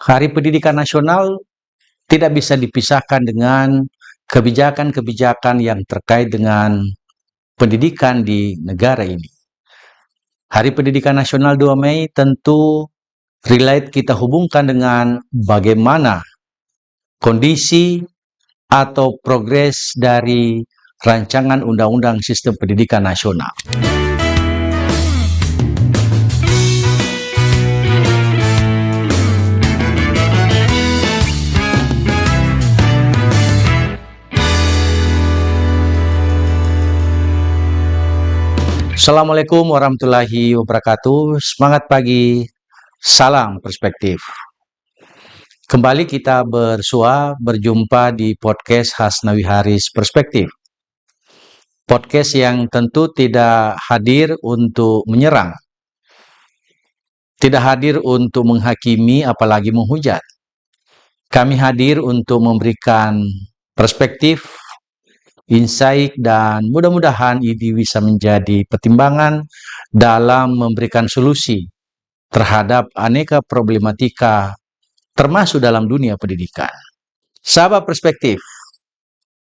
Hari Pendidikan Nasional tidak bisa dipisahkan dengan kebijakan-kebijakan yang terkait dengan pendidikan di negara ini. Hari Pendidikan Nasional 2 Mei tentu relate kita hubungkan dengan bagaimana kondisi atau progres dari rancangan Undang-Undang Sistem Pendidikan Nasional. Assalamualaikum warahmatullahi wabarakatuh. Semangat pagi, salam perspektif. Kembali kita berjumpa di podcast Hasnawi Haris Perspektif. Podcast yang tentu tidak hadir untuk menyerang, tidak hadir untuk menghakimi apalagi menghujat. Kami hadir untuk memberikan perspektif, insight, dan mudah-mudahan ini bisa menjadi pertimbangan dalam memberikan solusi terhadap aneka problematika termasuk dalam dunia pendidikan. Sahabat perspektif,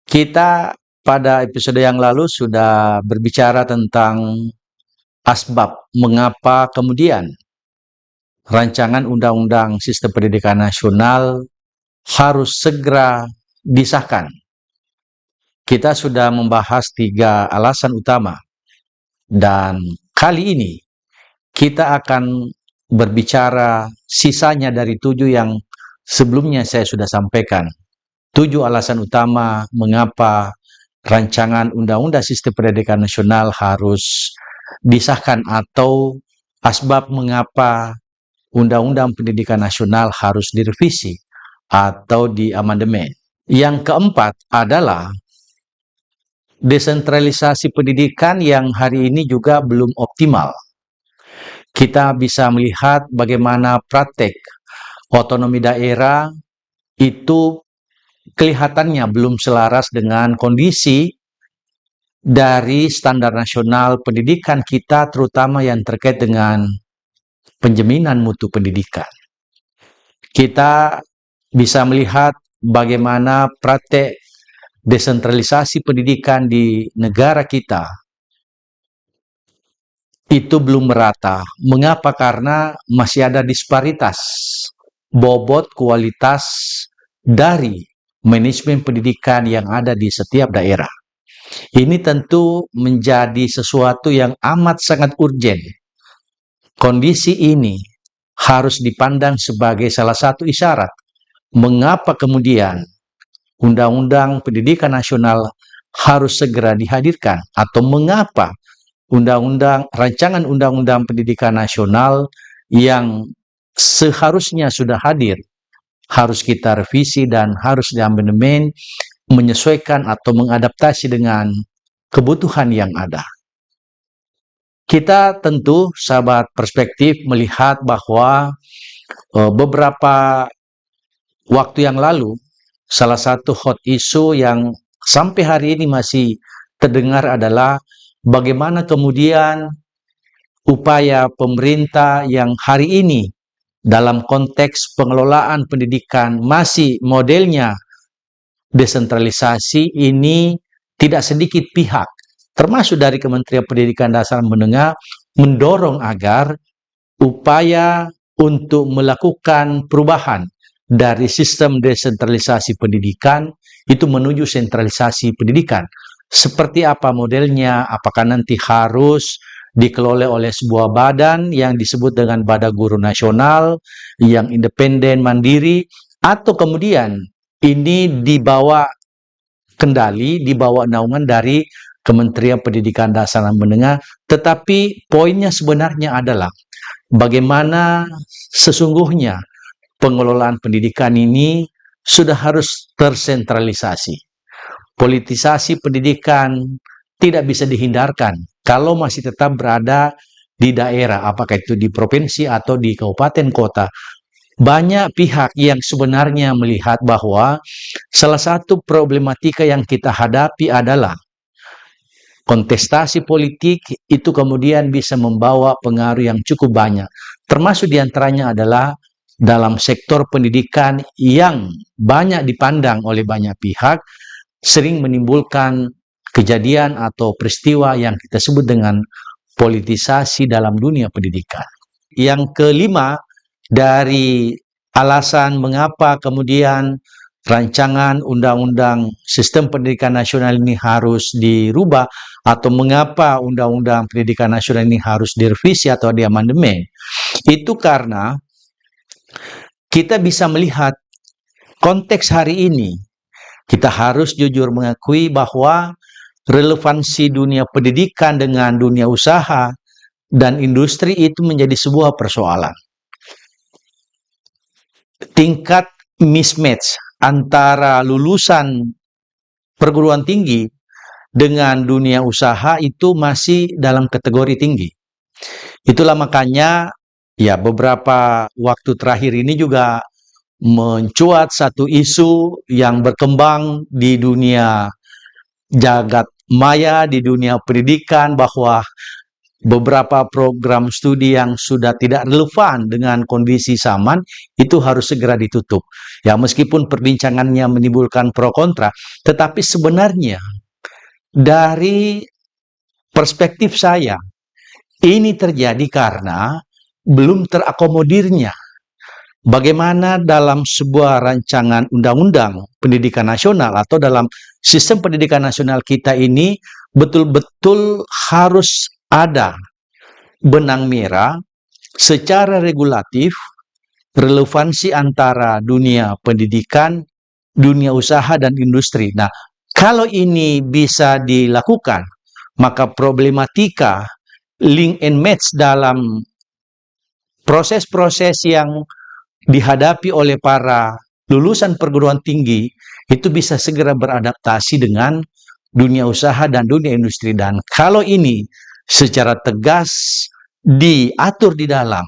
kita pada episode yang lalu sudah berbicara tentang asbab mengapa kemudian rancangan Undang-Undang Sistem Pendidikan Nasional harus segera disahkan. Kita sudah membahas 3 alasan utama, dan kali ini kita akan berbicara sisanya dari 7 yang sebelumnya saya sudah sampaikan. 7 alasan utama mengapa rancangan Undang-Undang Sistem Pendidikan Nasional harus disahkan atau asbab mengapa Undang-Undang Pendidikan Nasional harus direvisi atau diamandemen. Yang keempat adalah desentralisasi pendidikan yang hari ini juga belum optimal. Kita bisa melihat bagaimana praktek otonomi daerah itu kelihatannya belum selaras dengan kondisi dari standar nasional pendidikan kita, terutama yang terkait dengan penjaminan mutu pendidikan. Kita bisa melihat bagaimana praktek desentralisasi pendidikan di negara kita itu belum merata. Mengapa? Karena masih ada disparitas bobot kualitas dari manajemen pendidikan yang ada di setiap daerah. Ini tentu menjadi sesuatu yang amat sangat urgen. Kondisi ini harus dipandang sebagai salah satu isyarat mengapa kemudian Undang-Undang Pendidikan Nasional harus segera dihadirkan, atau mengapa rancangan Undang-Undang Pendidikan Nasional yang seharusnya sudah hadir harus kita revisi dan harus diamandemen menyesuaikan atau mengadaptasi dengan kebutuhan yang ada. Kita tentu, sahabat perspektif, melihat bahwa beberapa waktu yang lalu salah satu hot issue yang sampai hari ini masih terdengar adalah bagaimana kemudian upaya pemerintah yang hari ini dalam konteks pengelolaan pendidikan masih modelnya desentralisasi ini tidak sedikit pihak, termasuk dari Kementerian Pendidikan Dasar Menengah, mendorong agar upaya untuk melakukan perubahan dari sistem desentralisasi pendidikan itu menuju sentralisasi pendidikan. Seperti apa modelnya? Apakah nanti harus dikelola oleh sebuah badan yang disebut dengan Badan Guru Nasional yang independen mandiri, atau kemudian ini dibawa kendali, dibawa naungan dari Kementerian Pendidikan Dasar dan Menengah, tetapi poinnya sebenarnya adalah bagaimana sesungguhnya pengelolaan pendidikan ini sudah harus tersentralisasi. Politisasi pendidikan tidak bisa dihindarkan kalau masih tetap berada di daerah, apakah itu di provinsi atau di kabupaten kota. Banyak pihak yang sebenarnya melihat bahwa salah satu problematika yang kita hadapi adalah kontestasi politik itu kemudian bisa membawa pengaruh yang cukup banyak. Termasuk diantaranya adalah dalam sektor pendidikan yang banyak dipandang oleh banyak pihak, sering menimbulkan kejadian atau peristiwa yang kita sebut dengan politisasi dalam dunia pendidikan. Yang kelima, dari alasan mengapa kemudian rancangan undang-undang sistem pendidikan nasional ini harus dirubah, atau mengapa undang-undang pendidikan nasional ini harus direvisi atau diamandemen, itu karena kita bisa melihat konteks hari ini. Kita harus jujur mengakui bahwa relevansi dunia pendidikan dengan dunia usaha dan industri itu menjadi sebuah persoalan. Tingkat mismatch antara lulusan perguruan tinggi dengan dunia usaha itu masih dalam kategori tinggi. Itulah makanya ya beberapa waktu terakhir ini juga mencuat satu isu yang berkembang di dunia jagat maya, di dunia pendidikan, bahwa beberapa program studi yang sudah tidak relevan dengan kondisi zaman itu harus segera ditutup. Ya, meskipun perbincangannya menimbulkan pro kontra, tetapi sebenarnya dari perspektif saya, ini terjadi karena belum terakomodirnya bagaimana dalam sebuah rancangan undang-undang pendidikan nasional atau dalam sistem pendidikan nasional kita ini betul-betul harus ada benang merah secara regulatif relevansi antara dunia pendidikan, dunia usaha, dan industri. Nah, kalau ini bisa dilakukan, maka problematika link and match dalam proses-proses yang dihadapi oleh para lulusan perguruan tinggi itu bisa segera beradaptasi dengan dunia usaha dan dunia industri. Dan kalau ini secara tegas diatur di dalam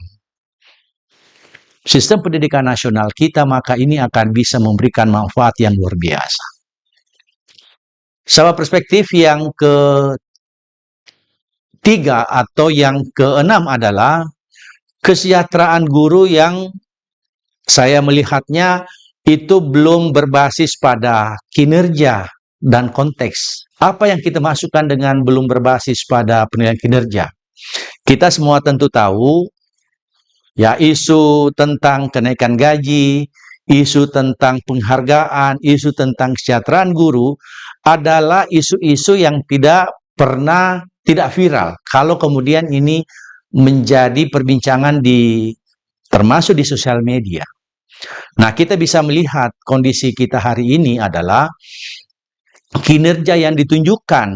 sistem pendidikan nasional kita, maka ini akan bisa memberikan manfaat yang luar biasa. Sama perspektif yang ketiga atau yang keenam adalah kesejahteraan guru yang saya melihatnya itu belum berbasis pada kinerja dan konteks. Apa yang kita masukkan dengan belum berbasis pada penilaian kinerja? Kita semua tentu tahu, ya, isu tentang kenaikan gaji, isu tentang penghargaan, isu tentang kesejahteraan guru adalah isu-isu yang tidak pernah tidak viral. Kalau kemudian ini menjadi perbincangan termasuk di sosial media. Nah, kita bisa melihat kondisi kita hari ini adalah kinerja yang ditunjukkan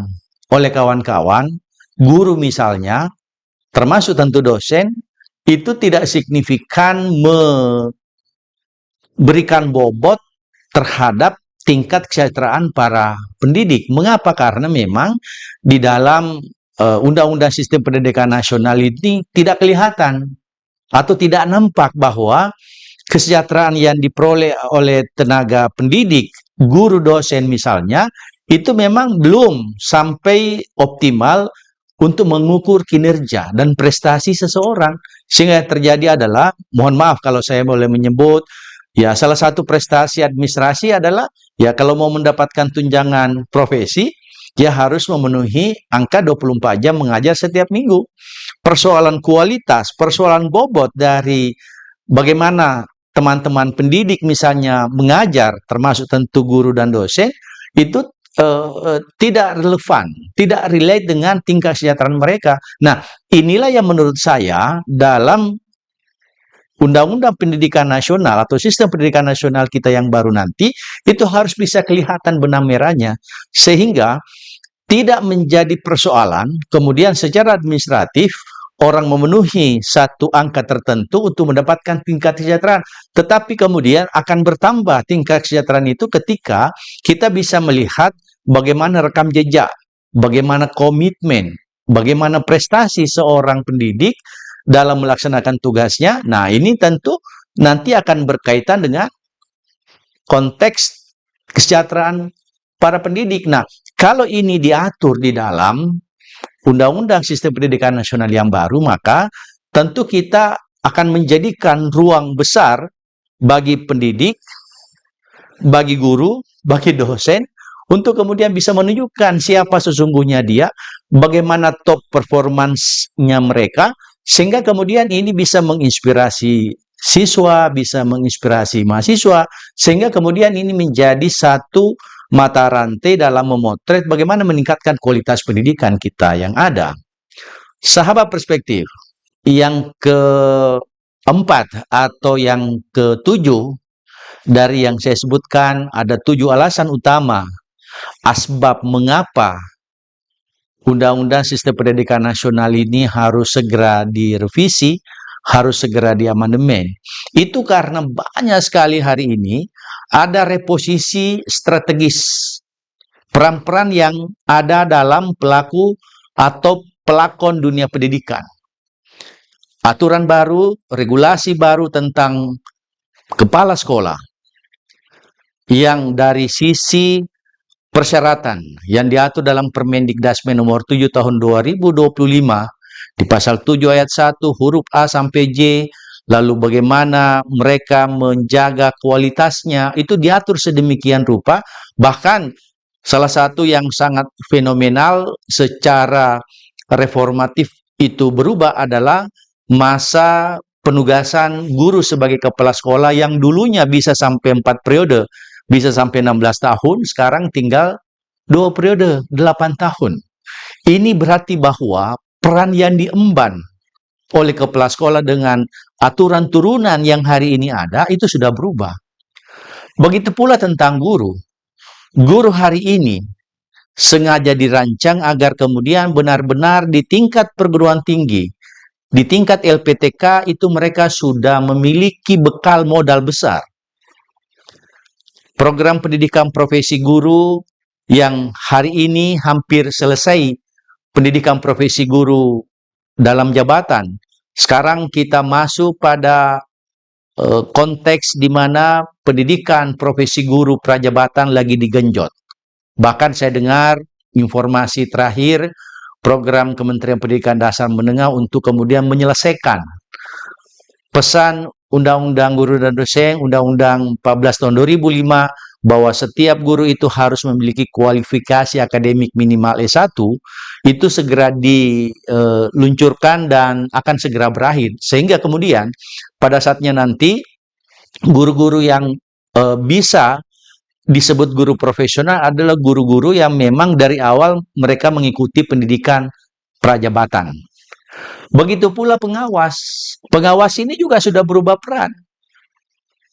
oleh kawan-kawan, guru misalnya, termasuk tentu dosen, itu tidak signifikan memberikan bobot terhadap tingkat kesejahteraan para pendidik. Mengapa? Karena memang di dalam Undang-Undang Sistem Pendidikan Nasional ini tidak kelihatan atau tidak nampak bahwa kesejahteraan yang diperoleh oleh tenaga pendidik, guru dosen misalnya, itu memang belum sampai optimal untuk mengukur kinerja dan prestasi seseorang. Sehingga yang terjadi adalah, mohon maaf kalau saya boleh menyebut, ya salah satu prestasi administrasi adalah, ya kalau mau mendapatkan tunjangan profesi, ya harus memenuhi angka 24 jam mengajar setiap minggu. Persoalan kualitas, persoalan bobot dari bagaimana teman-teman pendidik misalnya mengajar, termasuk tentu guru dan dosen, itu tidak relevan, tidak relate dengan tingkat kesejahteraan mereka. Nah, inilah yang menurut saya dalam Undang-Undang Pendidikan Nasional atau Sistem Pendidikan Nasional kita yang baru nanti, itu harus bisa kelihatan benang merahnya, sehingga tidak menjadi persoalan kemudian secara administratif orang memenuhi satu angka tertentu untuk mendapatkan tingkat kesejahteraan. Tetapi kemudian akan bertambah tingkat kesejahteraan itu ketika kita bisa melihat bagaimana rekam jejak, bagaimana komitmen, bagaimana prestasi seorang pendidik dalam melaksanakan tugasnya. Nah, ini tentu nanti akan berkaitan dengan konteks kesejahteraan para pendidik. Nah, kalau ini diatur di dalam Undang-Undang Sistem Pendidikan Nasional yang baru, maka tentu kita akan menjadikan ruang besar bagi pendidik, bagi guru, bagi dosen, untuk kemudian bisa menunjukkan siapa sesungguhnya dia, bagaimana top performance-nya mereka, sehingga kemudian ini bisa menginspirasi siswa, bisa menginspirasi mahasiswa, sehingga kemudian ini menjadi satu mata rantai dalam memotret bagaimana meningkatkan kualitas pendidikan kita yang ada. Sahabat perspektif, yang keempat atau yang ketujuh dari yang saya sebutkan, ada 7 alasan utama asbab mengapa Undang-Undang Sistem Pendidikan Nasional ini harus segera direvisi, harus segera diamandemen. Itu karena banyak sekali hari ini ada reposisi strategis, peran-peran yang ada dalam pelaku atau pelakon dunia pendidikan. Aturan baru, regulasi baru tentang kepala sekolah yang dari sisi persyaratan yang diatur dalam Permendikdasmen nomor 7 tahun 2025 di pasal 7 ayat 1 huruf A sampai J, lalu bagaimana mereka menjaga kualitasnya, itu diatur sedemikian rupa. Bahkan salah satu yang sangat fenomenal secara reformatif itu berubah adalah masa penugasan guru sebagai kepala sekolah yang dulunya bisa sampai 4 periode, bisa sampai 16 tahun, sekarang tinggal 2 periode, 8 tahun. Ini berarti bahwa peran yang diemban oleh kepala sekolah dengan aturan turunan yang hari ini ada, itu sudah berubah. Begitu pula tentang guru. Guru hari ini sengaja dirancang agar kemudian benar-benar di tingkat perguruan tinggi, di tingkat LPTK itu mereka sudah memiliki bekal modal besar. Program pendidikan profesi guru yang hari ini hampir selesai, pendidikan profesi guru dalam jabatan. Sekarang kita masuk pada konteks di mana pendidikan profesi guru prajabatan lagi digenjot. Bahkan saya dengar informasi terakhir program Kementerian Pendidikan Dasar Menengah untuk kemudian menyelesaikan pesan Undang-Undang Guru dan Dosen, Undang-Undang 14 tahun 2005, bahwa setiap guru itu harus memiliki kualifikasi akademik minimal S1, itu segera diluncurkan dan akan segera berakhir. Sehingga kemudian pada saatnya nanti, guru-guru yang bisa disebut guru profesional adalah guru-guru yang memang dari awal mereka mengikuti pendidikan prajabatan. Begitu pula pengawas. Pengawas ini juga sudah berubah peran.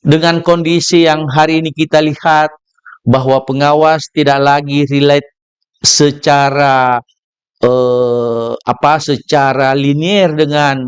Dengan kondisi yang hari ini kita lihat bahwa pengawas tidak lagi relate secara secara linier dengan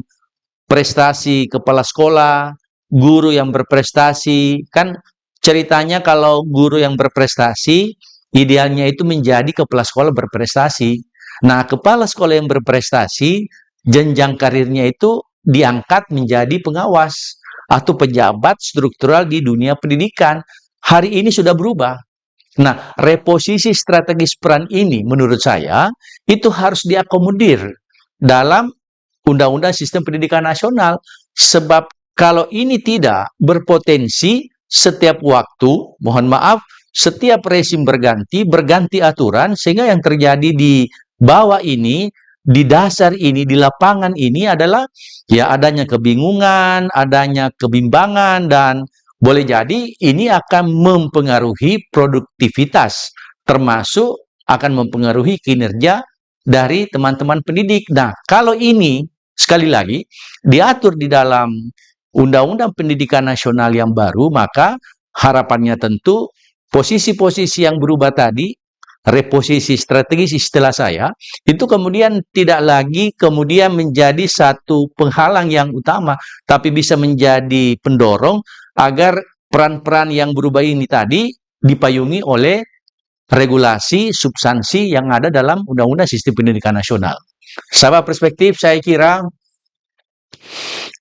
prestasi kepala sekolah, guru yang berprestasi. Kan ceritanya kalau guru yang berprestasi, idealnya itu menjadi kepala sekolah berprestasi. Nah, kepala sekolah yang berprestasi, jenjang karirnya itu diangkat menjadi pengawas atau pejabat struktural di dunia pendidikan. Hari ini sudah berubah. Nah, reposisi strategis peran ini menurut saya itu harus diakomodir dalam Undang-Undang Sistem Pendidikan Nasional. Sebab kalau ini tidak, berpotensi setiap waktu, mohon maaf, setiap rezim berganti aturan, sehingga yang terjadi di bawah ini, di dasar ini, di lapangan ini adalah ya adanya kebingungan, adanya kebimbangan, dan boleh jadi ini akan mempengaruhi produktivitas, termasuk akan mempengaruhi kinerja dari teman-teman pendidik. Nah, kalau ini sekali lagi diatur di dalam Undang-Undang Pendidikan Nasional yang baru, maka harapannya tentu posisi-posisi yang berubah tadi, reposisi strategis istilah saya, itu kemudian tidak lagi kemudian menjadi satu penghalang yang utama, tapi bisa menjadi pendorong agar peran-peran yang berubah ini tadi dipayungi oleh regulasi substansi yang ada dalam Undang-Undang Sistem Pendidikan Nasional. Sahabat perspektif, saya kira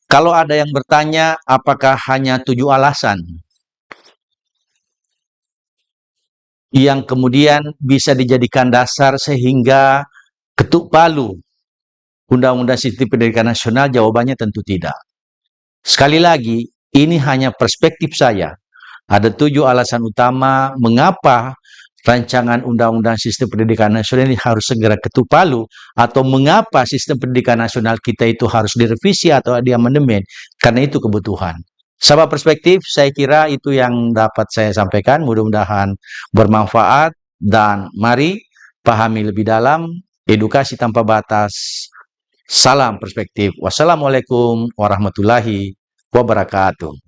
kalau ada yang bertanya apakah hanya 7 alasan yang kemudian bisa dijadikan dasar sehingga ketuk palu Undang-Undang Sistem Pendidikan Nasional, jawabannya tentu tidak. Sekali lagi, ini hanya perspektif saya. Ada 7 alasan utama mengapa rancangan undang-undang sistem pendidikan nasional ini harus segera ketuk palu, atau mengapa sistem pendidikan nasional kita itu harus direvisi atau diamandemen, karena itu kebutuhan. Sama perspektif, saya kira itu yang dapat saya sampaikan, mudah-mudahan bermanfaat, dan mari pahami lebih dalam, edukasi tanpa batas. Salam perspektif. Wassalamualaikum warahmatullahi wabarakatuh.